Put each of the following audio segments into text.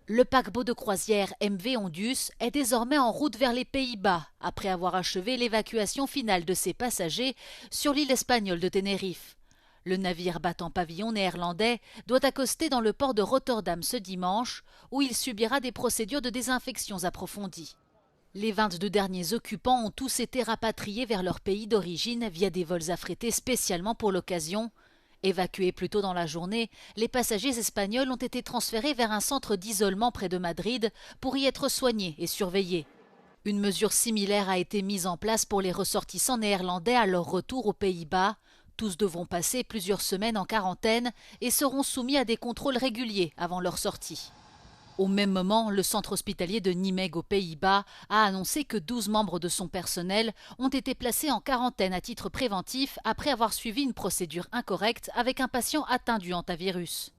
Le paquebot de croisière MV Ondius est désormais en route vers les Pays-Bas après avoir achevé l'évacuation finale de ses passagers sur l'île espagnole de Tenerife. Le navire battant pavillon néerlandais doit accoster dans le port de Rotterdam ce dimanche où il subira des procédures de désinfection approfondies. Les 22 derniers occupants ont tous été rapatriés vers leur pays d'origine via des vols affrétés spécialement pour l'occasion. Évacués plus tôt dans la journée, les passagers espagnols ont été transférés vers un centre d'isolement près de Madrid pour y être soignés et surveillés. Une mesure similaire a été mise en place pour les ressortissants néerlandais à leur retour aux Pays-Bas. Tous devront passer plusieurs semaines en quarantaine et seront soumis à des contrôles réguliers avant leur sortie. Au même moment, le centre hospitalier de Nijmegen aux Pays-Bas a annoncé que 12 membres de son personnel ont été placés en quarantaine à titre préventif après avoir suivi une procédure incorrecte avec un patient atteint du hantavirus.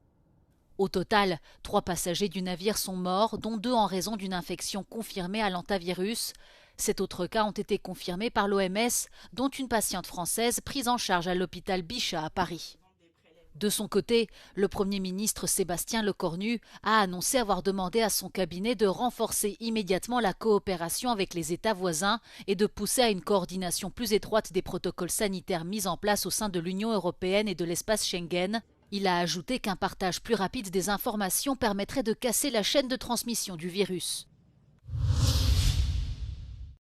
Au total, 3 passagers du navire sont morts, dont 2 en raison d'une infection confirmée à l'hantavirus. 7 autres cas ont été confirmés par l'OMS, dont une patiente française prise en charge à l'hôpital Bichat à Paris. De son côté, le Premier ministre Sébastien Lecornu a annoncé avoir demandé à son cabinet de renforcer immédiatement la coopération avec les États voisins et de pousser à une coordination plus étroite des protocoles sanitaires mis en place au sein de l'Union européenne et de l'espace Schengen. Il a ajouté qu'un partage plus rapide des informations permettrait de casser la chaîne de transmission du virus.